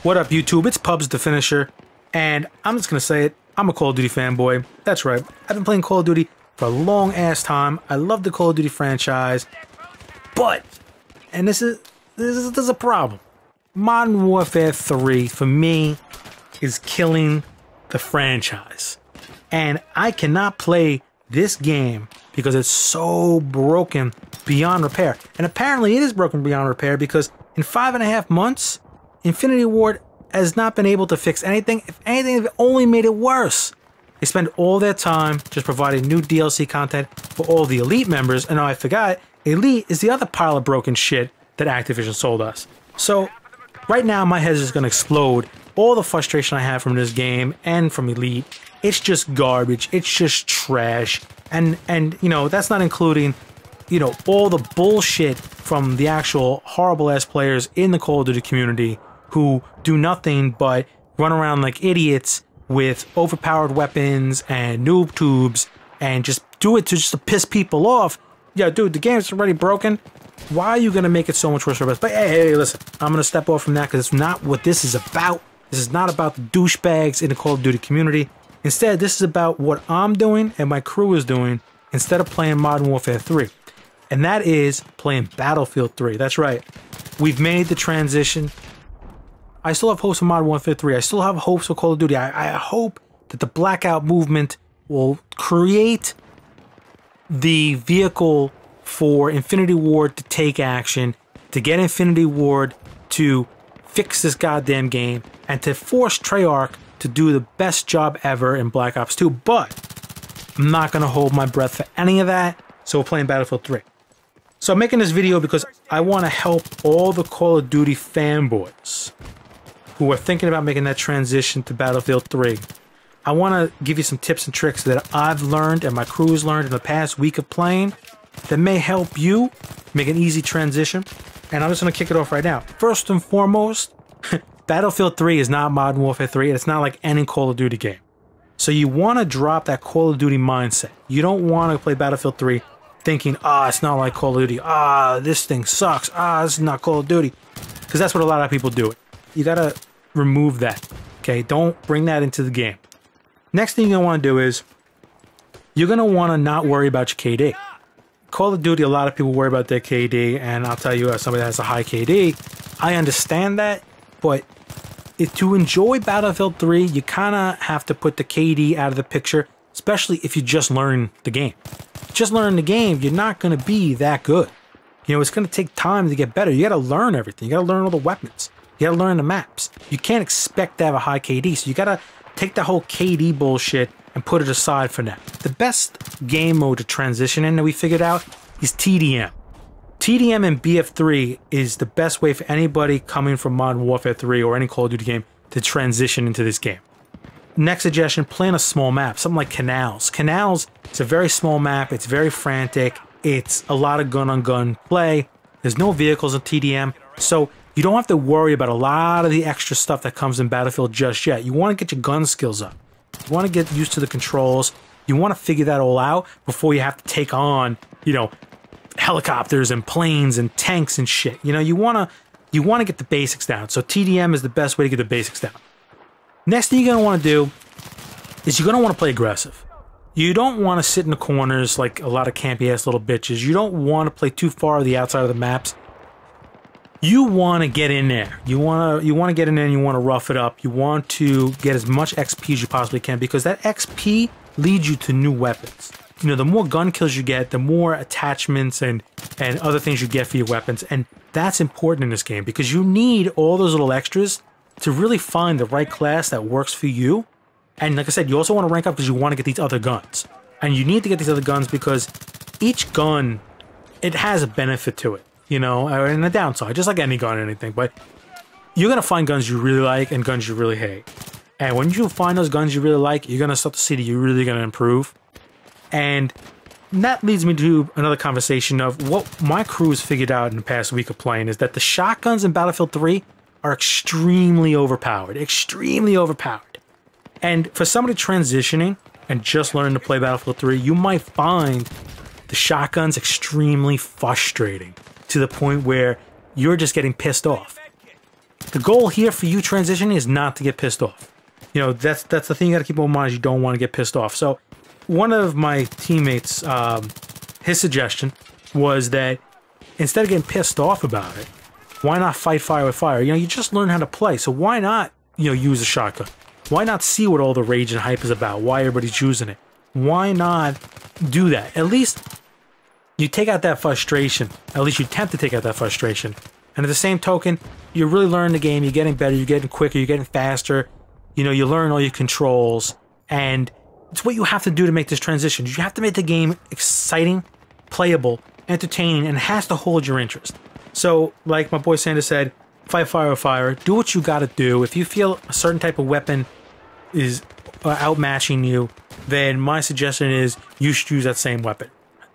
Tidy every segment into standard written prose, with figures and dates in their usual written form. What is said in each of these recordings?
What up, YouTube? It's PUBzZz the Finisher, and I'm just gonna say it, I'm a Call of Duty fanboy. That's right, I've been playing Call of Duty for a long ass time. I love the Call of Duty franchise, but, and this is a problem. Modern Warfare 3, for me, is killing the franchise. And I cannot play this game because it's so broken beyond repair. And apparently it is broken beyond repair because in 5.5 months, Infinity Ward has not been able to fix anything. If anything, they've only made it worse. They spend all their time just providing new DLC content for all the Elite members. And now I forgot, Elite is the other pile of broken shit that Activision sold us. So right now my head is just gonna explode. All the frustration I have from this game and from Elite, it's just garbage. It's just trash. And you know, that's not including, you know, all the bullshit from the actual horrible ass players in the Call of Duty community who do nothing but run around like idiots with overpowered weapons and noob tubes and just do it to piss people off. Yeah, dude, the game's already broken. Why are you gonna make it so much worse for us? But hey, listen, I'm gonna step off from that because it's not what this is about. This is not about the douchebags in the Call of Duty community. Instead, this is about what I'm doing and my crew is doing instead of playing Modern Warfare 3. And that is playing Battlefield 3. That's right. We've made the transition. I still have hopes for Modern Warfare 3. I still have hopes for Call of Duty. I hope that the Blackout movement will create the vehicle for Infinity Ward to take action, to get Infinity Ward to fix this goddamn game, and to force Treyarch to do the best job ever in Black Ops 2. But I'm not going to hold my breath for any of that, so we're playing Battlefield 3. So I'm making this video because I want to help all the Call of Duty fanboys who are thinking about making that transition to Battlefield 3. I want to give you some tips and tricks that I've learned and my crew has learned in the past week of playing that may help you make an easy transition. And I'm just going to kick it off right now. First and foremost, Battlefield 3 is not Modern Warfare 3. It's not like any Call of Duty game. So you want to drop that Call of Duty mindset. You don't want to play Battlefield 3 thinking, it's not like Call of Duty. This thing sucks. This is not Call of Duty. Because that's what a lot of people do. You got to remove that. Okay, don't bring that into the game. Next thing you're going to want to do is you're going to want to not worry about your KD. Call of Duty, a lot of people worry about their KD, and I'll tell you, as somebody that has a high KD, I understand that, but to enjoy Battlefield 3, you kind of have to put the KD out of the picture, especially if you just learn the game. Just learning the game, you're not going to be that good. You know, it's going to take time to get better. You got to learn everything. You got to learn all the weapons. You got to learn the maps. You can't expect to have a high KD, so you got to take the whole KD bullshit and put it aside for now. The best game mode to transition in that we figured out is TDM. TDM and BF3 is the best way for anybody coming from Modern Warfare 3 or any Call of Duty game to transition into this game. Next suggestion, play on a small map, something like Canals. Canals is a very small map, it's very frantic, it's a lot of gun-on-gun play, there's no vehicles in TDM, so you don't have to worry about a lot of the extra stuff that comes in Battlefield just yet. You want to get your gun skills up. You want to get used to the controls. You want to figure that all out before you have to take on, you know, helicopters and planes and tanks and shit. You know, you want to get the basics down. So TDM is the best way to get the basics down. Next thing you're going to want to do is you're going to want to play aggressive. You don't want to sit in the corners like a lot of campy ass little bitches. You don't want to play too far to the outside of the maps. You want to get in there. You want to get in there and you want to rough it up. You want to get as much XP as you possibly can because that XP leads you to new weapons. You know, the more gun kills you get, the more attachments and other things you get for your weapons. And that's important in this game because you need all those little extras to really find the right class that works for you. And like I said, you also want to rank up because you want to get these other guns. And you need to get these other guns because each gun, it has a benefit to it. You know, and a downside, just like any gun or anything. But you're going to find guns you really like and guns you really hate. And when you find those guns you really like, you're going to start to see that you're really going to improve. And that leads me to another conversation of what my crew has figured out in the past week of playing is that the shotguns in Battlefield 3 are extremely overpowered. Extremely overpowered. And for somebody transitioning and just learning to play Battlefield 3, you might find the shotguns extremely frustrating to the point where you're just getting pissed off. The goal here for you transitioning is not to get pissed off. You know, that's the thing you got to keep in mind is you don't want to get pissed off. So one of my teammates, his suggestion was that instead of getting pissed off about it, why not fight fire with fire? You know, you just learn how to play. So why not, you know, use a shotgun? Why not see what all the rage and hype is about? Why everybody's using it? Why not do that? At least you take out that frustration. At least you attempt to take out that frustration. And at the same token, you're really learning the game. You're getting better. You're getting quicker. You're getting faster. You know, you learn all your controls. And it's what you have to do to make this transition. You have to make the game exciting, playable, entertaining, and it has to hold your interest. So, like my boy Sanders said, fight fire with fire. Do what you gotta do. If you feel a certain type of weapon is outmatching you, then my suggestion is you should use that same weapon.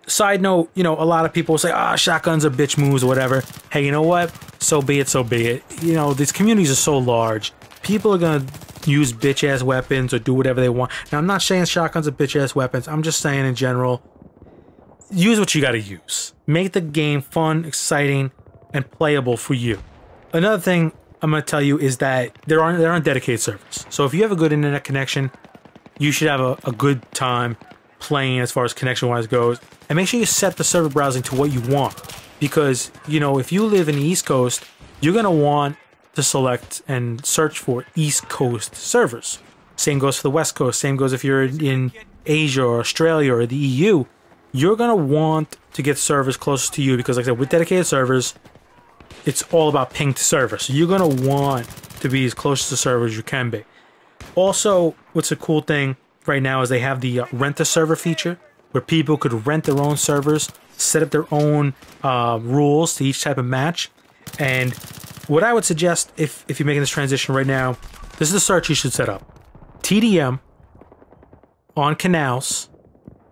Side note, you know, a lot of people will say, shotguns are bitch moves or whatever. Hey, you know what? So be it, so be it. You know, these communities are so large. People are gonna use bitch-ass weapons or do whatever they want. Now, I'm not saying shotguns are bitch-ass weapons. I'm just saying in general, use what you gotta use. Make the game fun, exciting, and playable for you. Another thing I'm going to tell you is that there aren't dedicated servers. So if you have a good internet connection, you should have a good time playing as far as connection-wise goes. And make sure you set the server browsing to what you want. Because, you know, if you live in the East Coast, you're going to want to select and search for East Coast servers. Same goes for the West Coast. Same goes if you're in Asia or Australia or the EU. You're going to want to get servers closest to you because, like I said, with dedicated servers, it's all about ping to server. So you're going to want to be as close to server as you can be. Also, what's a cool thing right now is they have the rent a server feature where people could rent their own servers, set up their own rules to each type of match. And what I would suggest if you're making this transition right now, this is the search you should set up. TDM on canals,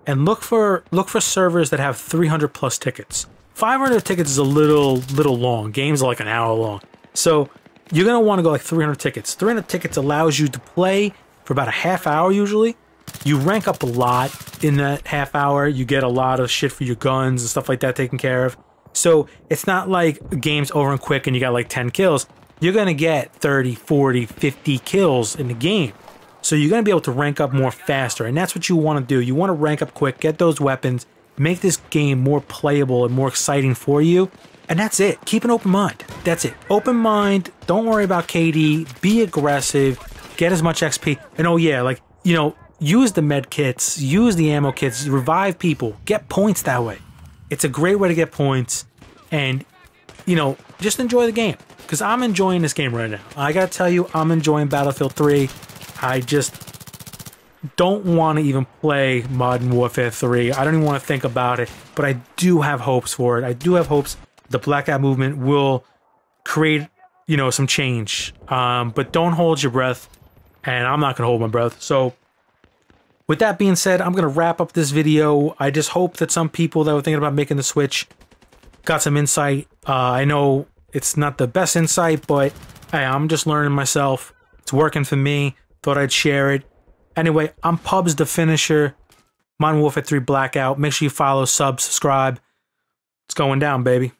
and look for servers that have 300 plus tickets. 500 tickets is a little long. Games are like an hour long. So you're going to want to go like 300 tickets. 300 tickets allows you to play for about a half hour usually. You rank up a lot in that half hour. You get a lot of shit for your guns and stuff like that taken care of. So it's not like a game's over and quick and you got like 10 kills. You're going to get 30, 40, 50 kills in the game. So you're going to be able to rank up more faster. And that's what you want to do. You want to rank up quick, get those weapons, make this game more playable and more exciting for you. And that's it. Keep an open mind. That's it. Open mind. Don't worry about KD. Be aggressive. Get as much XP. And oh yeah, like, you know, use the med kits. Use the ammo kits. Revive people. Get points that way. It's a great way to get points. And, you know, just enjoy the game. Because I'm enjoying this game right now. I gotta tell you, I'm enjoying Battlefield 3. I just don't want to even play Modern Warfare 3. I don't even want to think about it, but I do have hopes for it. I do have hopes the Blackout movement will create, you know, some change. But don't hold your breath, and I'm not going to hold my breath. So with that being said, I'm going to wrap up this video. I just hope that some people that were thinking about making the switch got some insight. I know it's not the best insight, but hey, I'm just learning myself. It's working for me. Thought I'd share it. Anyway, I'm PUBzZz the Finisher, Modern Warfare 3 Blackout. Make sure you follow, subscribe. It's going down, baby.